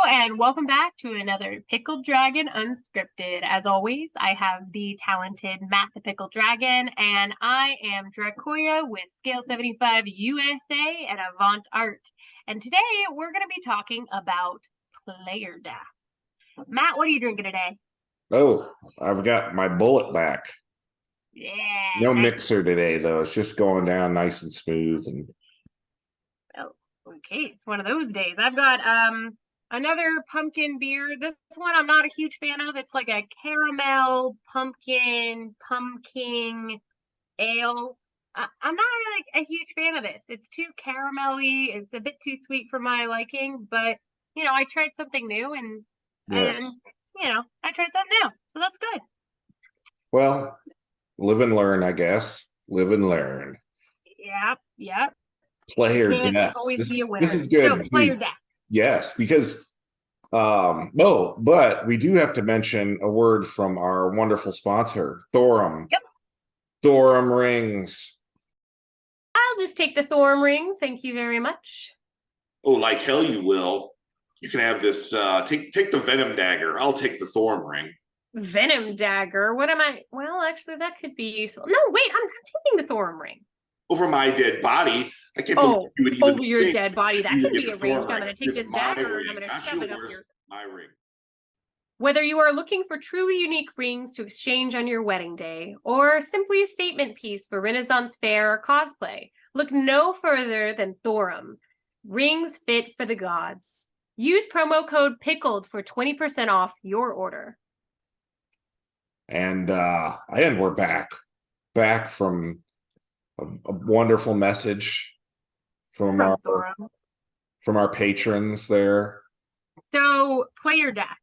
and welcome back to another Pickled Dragon Unscripted. As always, I have the talented Matt the Pickled Dragon, and I am Dracoya with Scale 75 USA and Avant Art. And today we're going to be talking about player death. Matt, what are you drinking today? Oh, I've got my bullet back. Yeah. No nice. mixer today, though. It's just going down nice and smooth. And Oh, okay. It's one of those days. I've got another pumpkin beer. This one I'm not a huge fan of. It's like a caramel pumpkin ale. I'm not really a huge fan of this. It's too caramelly. It's a bit too sweet for my liking, but I tried something new and yes, I tried something new. So that's good. well, live and learn, I guess. Live and learn. Yep. Player Can't deaths. always be a winner. This is good. So player death. Yes, because no, but we do have to mention a word from our wonderful sponsor, Thorum. Yep. Thorum Rings. I'll just take the Thor ring. Thank you very much. Oh, like hell you will. You can have this, take the Venom Dagger. I'll take the Thorn Ring. Venom Dagger? What am I? Well, actually, that could be useful. No, wait, I'm taking the Thor ring. Over my dead body. I can't believe you would even over your dead body. That could be arranged. I'm going to take it's this dagger and I'm going to shove it up yours, your... my ring. Whether you are looking for truly unique rings to exchange on your wedding day, or simply a statement piece for Renaissance fair or cosplay, look no further than Thorum. Rings fit for the gods. Use promo code PICKLED for 20% off your order. And we're back from a wonderful message from our patrons there. So, player death.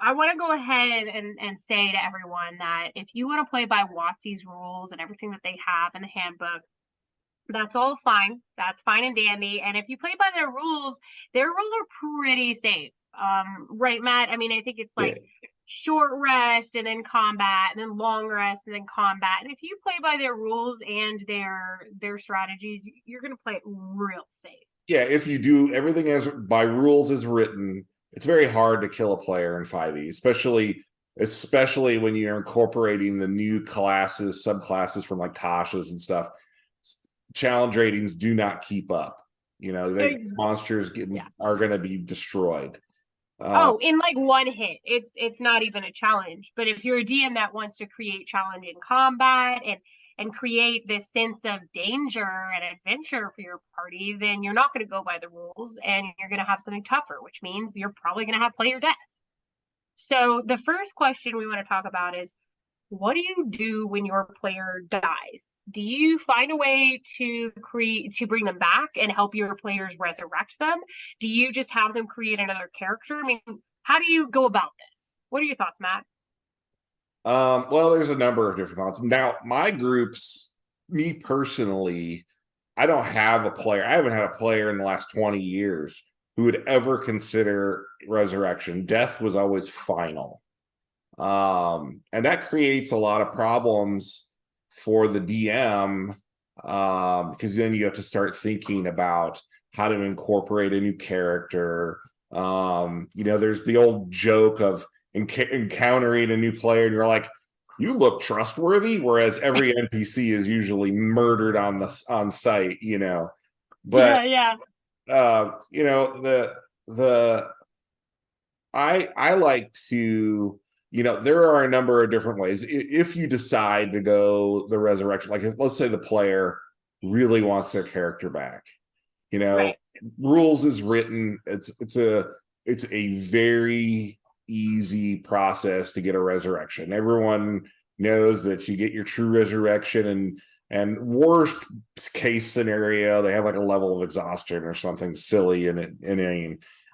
I want to go ahead and say to everyone that if you want to play by WotC's rules and everything that they have in the handbook, that's all fine. That's fine and dandy. And if you play by their rules are pretty safe. Right, Matt? I mean, I think it's like short rest and then combat and then long rest and then combat. And if you play by their rules and their strategies, you're going to play it real safe. Yeah, if you do everything as by rules as written, it's very hard to kill a player in 5e, especially when you're incorporating the new classes, subclasses from like Tasha's and stuff. Challenge ratings do not keep up. Monsters are going to be destroyed. In like one hit. It's not even a challenge. But if you're a DM that wants to create challenge in combat and create this sense of danger and adventure for your party, then you're not going to go by the rules and you're going to have something tougher, which means you're probably going to have player death. So the first question we want to talk about is, what do you do when your player dies? Do you find a way to bring them back and help your players resurrect them? Do you just have them create another character? I mean, how do you go about this? What are your thoughts, Matt? Well, there's a number of different thoughts. Now, my groups, me personally, I don't have a player. I haven't had a player in the last 20 years who would ever consider resurrection. Death was always final. And that creates a lot of problems for the DM, because then you have to start thinking about how to incorporate a new character. There's the old joke of encountering a new player and you're like, you look trustworthy, whereas every NPC is usually murdered on site, but I like to, there are a number of different ways. If you decide to go the resurrection, like let's say the player really wants their character back, right. Rules is written. It's a very easy process to get a resurrection. Everyone knows that you get your true resurrection, and worst case scenario, they have like a level of exhaustion or something silly in it.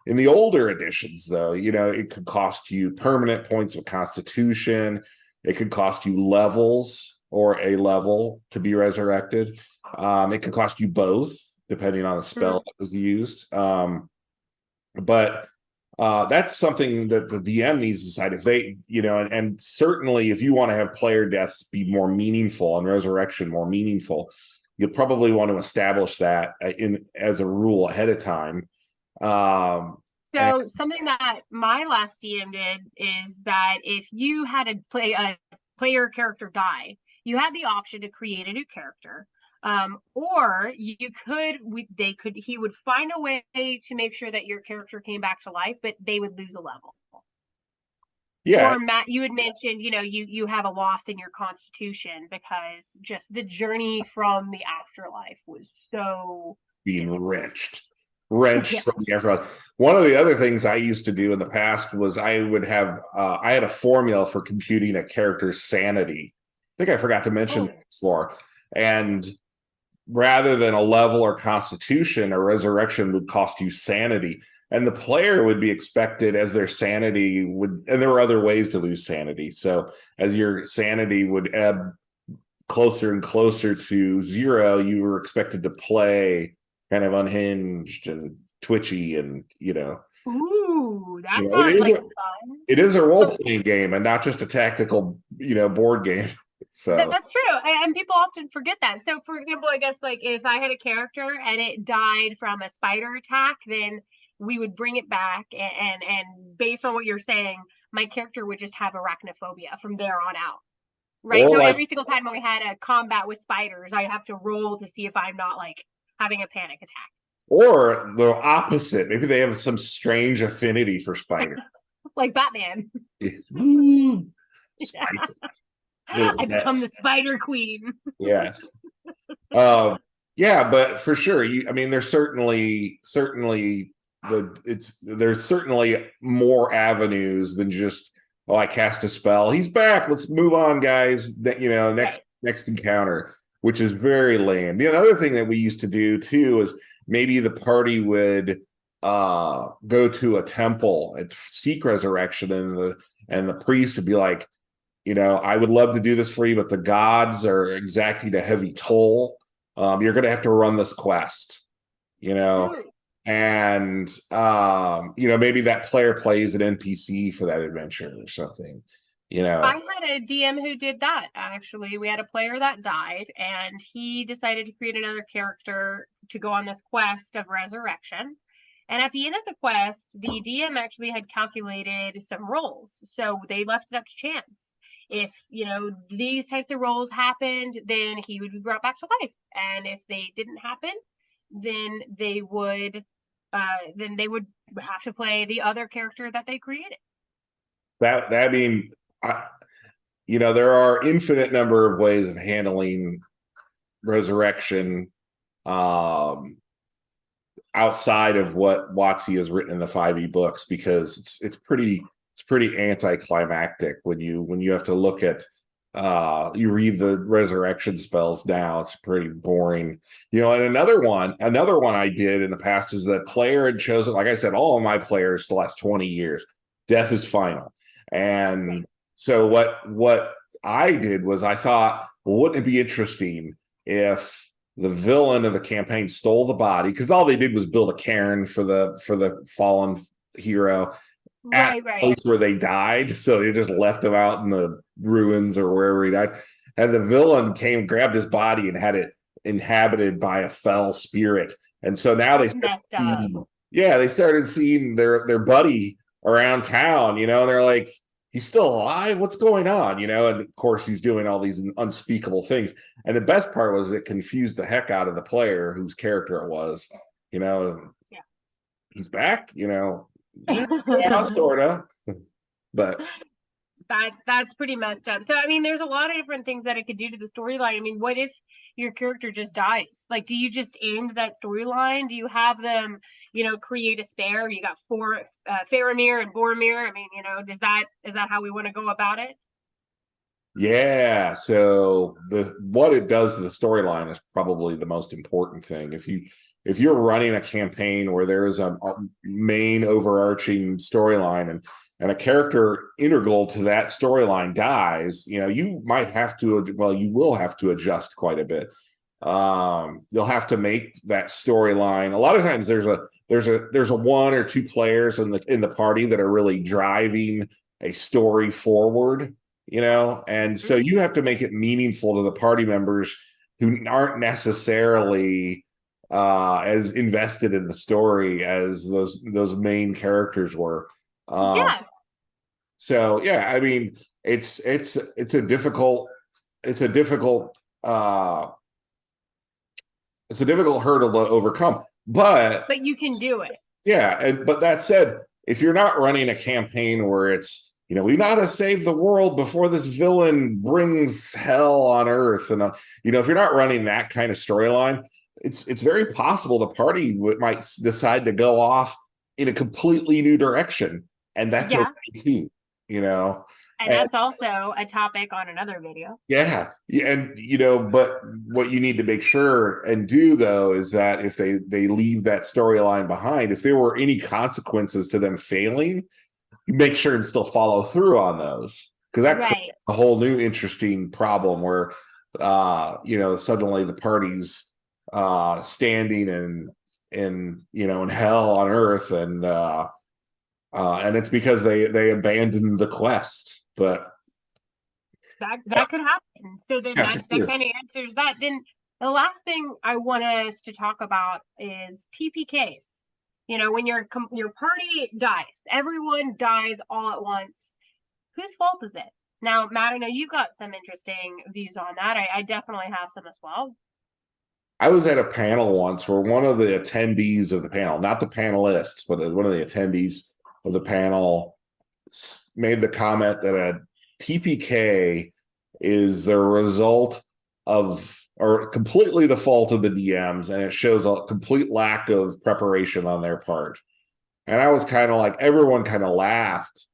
In the older editions, though, it could cost you permanent points of constitution. It could cost you levels or a level to be resurrected. It could cost you both, depending on the spell that was used. But that's something that the DM needs to decide. If they, and certainly if you want to have player deaths be more meaningful and resurrection more meaningful, you'll probably want to establish that as a rule ahead of time. So something that my last DM did is that if you had a player character die, you had the option to create a new character. Or you could, he would find a way to make sure that your character came back to life, but they would lose a level. Yeah. Or Matt, you had mentioned, you have a loss in your constitution because just the journey from the afterlife was so Being difficult. wrenched Yeah. from the afterlife. One of the other things I used to do in the past was I would have I had a formula for computing a character's sanity. I think I forgot to mention that before. And rather than a level or constitution, a resurrection would cost you sanity. And the player would be expected as their sanity would, and there were other ways to lose sanity. So as your sanity would ebb closer and closer to zero, you were expected to play kind of unhinged and twitchy, and Ooh, that sounds like fun. it is a role-playing game and not just a tactical board game. So That's true, and people often forget that. So for example, I guess like if I had a character and it died from a spider attack, then we would bring it back, and based on what you're saying, my character would just have arachnophobia from there on out. Right. or So like every single time we had a combat with spiders, I have to roll to see if I'm not like having a panic attack. or the opposite. Maybe they have some strange affinity for spiders. Like Batman. Spider. I become the Spider Queen. Yes. Yeah, but for sure, there's certainly there's certainly more avenues than just, oh, I cast a spell, he's back, let's move on, guys. Next encounter, which is very lame. The other thing that we used to do too is maybe the party would go to a temple and seek resurrection, and the priest would be like, I would love to do this for you, but the gods are exacting a heavy toll. You're going to have to run this quest, and maybe that player plays an NPC for that adventure or something. I had a DM who did that. Actually, we had a player that died, and he decided to create another character to go on this quest of resurrection. And at the end of the quest, the DM actually had calculated some rolls, so they left it up to chance. If these types of rolls happened, then he would be brought back to life, and if they didn't happen, then they would have to play the other character that they created. There are infinite number of ways of handling resurrection outside of what WotC has written in the 5e books, because it's pretty anticlimactic when you have to look at you read the resurrection spells now. It's pretty boring. And another one I did in the past is that player had chosen, like I said, all of my players the last 20 years, death is final. And so what I did was I thought, well, wouldn't it be interesting if the villain of the campaign stole the body, because all they did was build a cairn for the fallen hero at the place where they died. So they just left him out in the ruins or wherever he died. And the villain came, grabbed his body, and had it inhabited by a fell spirit. And so now they started seeing their buddy around town, and they're like, he's still alive, what's going on? And of course he's doing all these unspeakable things. And the best part was it confused the heck out of the player whose character it was. He's back, sort of. But that's pretty messed up. So there's a lot of different things that it could do to the storyline. What if your character just dies? Like, do you just end that storyline? Do you have them create a spare? You got Faramir and Boromir. Is that how we want to go about it? Yeah, so what it does to the storyline is probably the most important thing. If you're running a campaign where there is a main overarching storyline, and a character integral to that storyline dies, you might have to, you will have to adjust quite a bit. You'll have to make that storyline. A lot of times there's a one or two players in the party that are really driving a story forward, and so you have to make it meaningful to the party members who aren't necessarily as invested in the story as those main characters were. Yeah. So yeah, I mean, it's a difficult it's a difficult uh it's a difficult hurdle to overcome. But you can do it. yeah, but that said, if you're not running a campaign where it's, we gotta save the world before this villain brings hell on Earth, and if you're not running that kind of storyline, it's very possible the party might decide to go off in a completely new direction, and that's okay too. And that's also a topic on another video. Yeah. And, but what you need to make sure and do, though, is that if they leave that storyline behind, if there were any consequences to them failing, you make sure and still follow through on those. Because that creates a whole new interesting problem where, suddenly the party's standing in hell on Earth, and it's because they abandoned the quest. But that could happen. So then that kind of answers that. Then the last thing I want us to talk about is TPKs. When your party dies, everyone dies all at once. Whose fault is it? Now, Matt, I know you've got some interesting views on that. I definitely have some as well. I was at a panel once where one of the attendees of the panel, not the panelists, but one of the attendees of the panel, made the comment that a TPK is the result of, or completely the fault of the DMs, and it shows a complete lack of preparation on their part. And I was kind of like, everyone kind of laughed.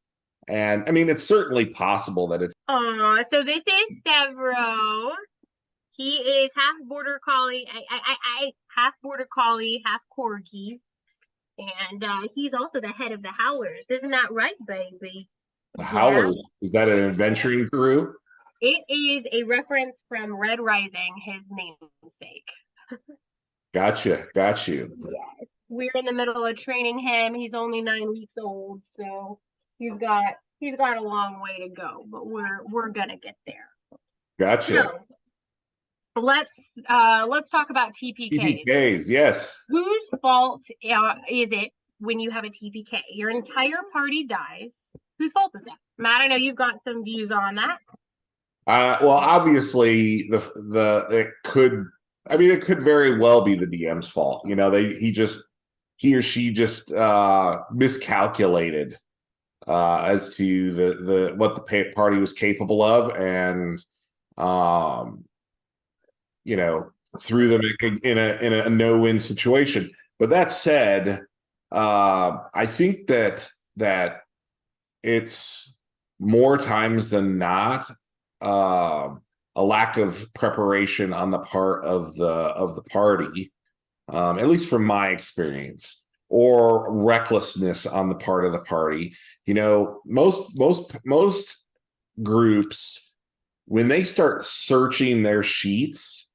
And I mean, it's certainly possible that it's. Oh, so this is Severo. He is half border collie, half border collie, half corgi, and he's also the head of the Howlers. Isn't that right, baby? The Howlers, is that an adventuring crew? It is a reference from Red Rising, his namesake. Gotcha, got you. Yes, we're in the middle of training him. He's only 9 weeks old, so he's got a long way to go, but we're gonna get there. Gotcha. So, let's talk about TPKs. TPKs, yes. Whose fault is it when you have a TPK? Your entire party dies. Whose fault is it? Matt, I know you've got some views on that. Well, obviously, it could very well be the DM's fault. He or she just miscalculated as to the what the party was capable of, and threw them in a no-win situation. But that said, I think that it's more times than not a lack of preparation on the part of the party, at least from my experience, or recklessness on the part of the party. Most groups, when they start searching their sheets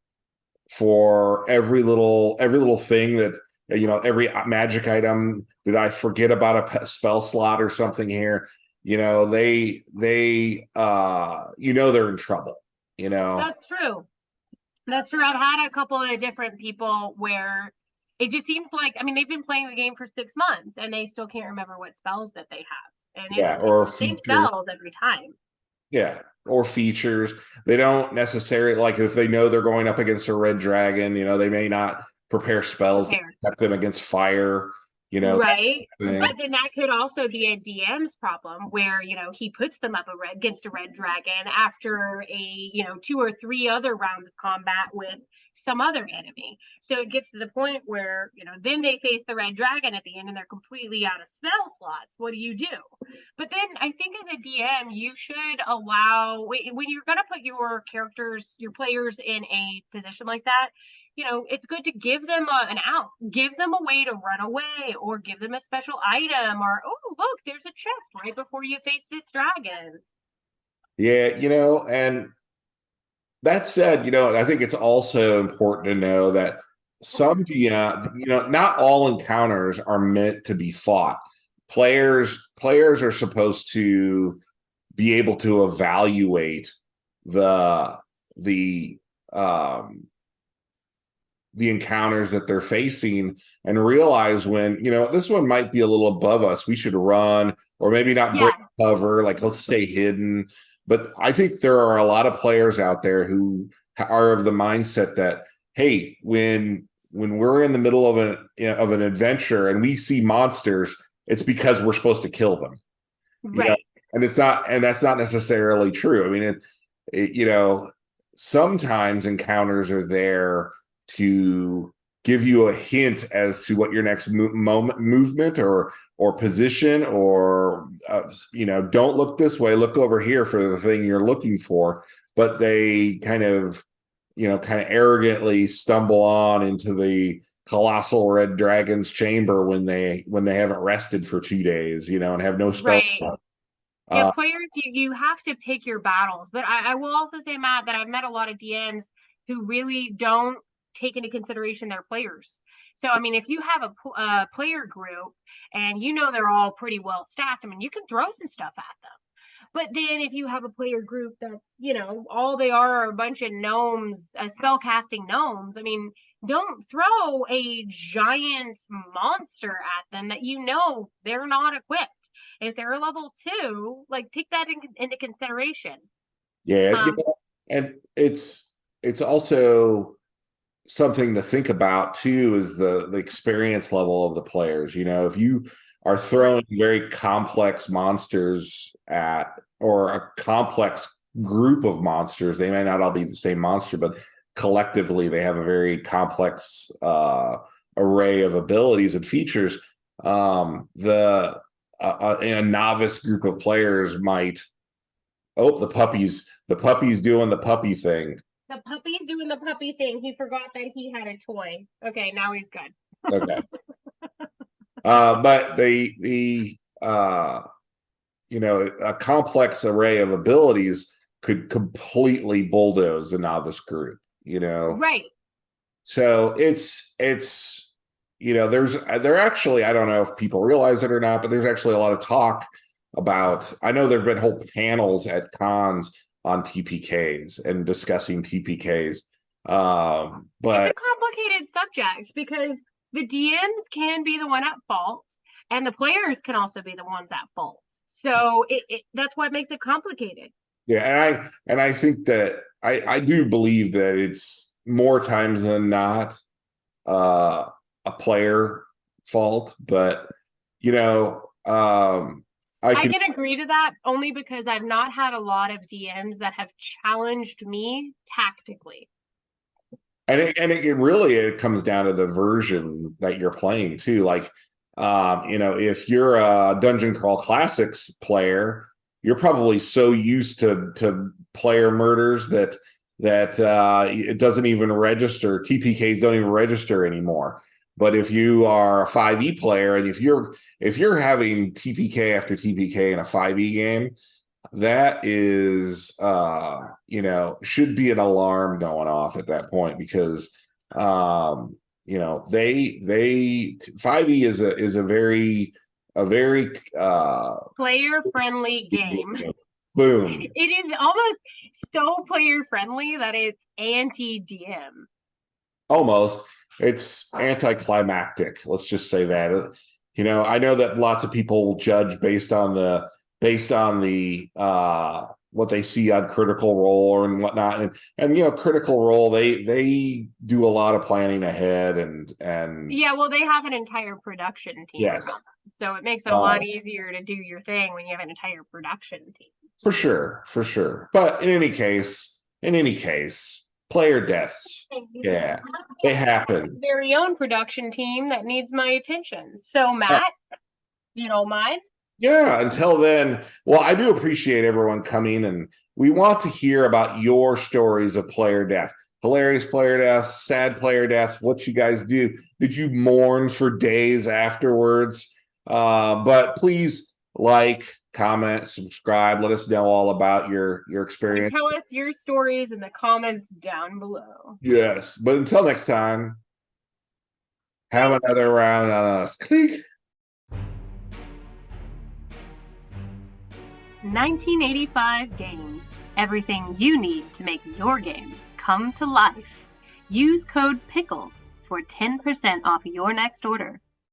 for every little thing that, every magic item, did I forget about a spell slot or something here? They're in trouble. That's true. I've had a couple of different people where it just seems like, they've been playing the game for 6 months and they still can't remember what spells that they have. And it's or the same spells every time. Yeah, or features. They don't necessarily, like, if they know they're going up against a red dragon, they may not prepare spells that protect them against fire. Right. But then that could also be a DM's problem where, he puts them up against a red dragon after a, 2 or 3 other rounds of combat with some other enemy. So it gets to the point where, then they face the red dragon at the end and they're completely out of spell slots. What do you do? But then I think as a DM, you should allow, when you're going to put your players in a position like that, it's good to give them an out, give them a way to run away, or give them a special item, or, oh, look, there's a chest right before you face this dragon. Yeah, and that said, I think it's also important to know that some DM, not all encounters are meant to be fought. Players are supposed to be able to evaluate the the encounters that they're facing and realize when, this one might be a little above us, we should run, or maybe not break cover, like let's stay hidden. But I think there are a lot of players out there who are of the mindset that, hey, when we're in the middle of an adventure and we see monsters, it's because we're supposed to kill them. Right. And that's not necessarily true. I mean, sometimes encounters are there to give you a hint as to what your next movement or position, or don't look this way, look over here for the thing you're looking for. But they kind of arrogantly stumble on into the colossal red dragon's chamber when they haven't rested for 2 days, and have no spell. Right. Yeah, players, you have to pick your battles. But I will also say, Matt, that I've met a lot of DMs who really don't take into consideration their players. So, I mean, if you have a player group and they're all pretty well stacked, I mean, you can throw some stuff at them. But then if you have a player group that's, all they are a bunch of gnomes, spell casting gnomes, I mean, don't throw a giant monster at them that they're not equipped. If they're level 2, like take that into consideration. Yeah, and it's also something to think about too, is the experience level of the players. If you are throwing very complex monsters or a complex group of monsters, they may not all be the same monster, but collectively they have a very complex array of abilities and features. A novice group of players might, the puppy's doing the puppy thing. The puppy's doing the puppy thing. He forgot that he had a toy. Okay, now he's good. Okay. But a complex array of abilities could completely bulldoze a novice group, Right. So there actually, I don't know if people realize it or not, but there's actually a lot of talk about, I know there've been whole panels at cons on TPKs and discussing TPKs. But it's a complicated subject because the DMs can be the one at fault and the players can also be the ones at fault. So that's what makes it complicated. Yeah, and I think that I do believe that it's more times than not a player fault, but I can agree to that only because I've not had a lot of DMs that have challenged me tactically. And it comes down to the version that you're playing too. Like, if you're a Dungeon Crawl Classics player, you're probably so used to player murders that it doesn't even register. TPKs don't even register anymore. But if you are a 5e player, and if you're having TPK after TPK in a 5e game, that is should be an alarm going off at that point, because they 5e is a very player friendly game. Boom. It is almost so player friendly that it's anti-DM. Almost. It's anticlimactic. Let's just say that. I know that lots of people will judge based on the what they see on Critical Role and whatnot, and Critical Role, they do a lot of planning ahead, and yeah, well, they have an entire production team. Yes, so it makes it a lot easier to do your thing when you have an entire production team. For sure. But in any case, player deaths, yeah, they happen. Very own production team that needs my attention. So Matt, you don't mind? Yeah, until then, well, I do appreciate everyone coming, and we want to hear about your stories of player death. Hilarious player death, sad player death, what you guys do. Did you mourn for days afterwards? But please comment, subscribe, let us know all about your experience. And tell us your stories in the comments down below. Yes, but until next time, have another round on us. Click. 1985 Games. Everything you need to make your games come to life. Use code PICKLED for 10% off your next order.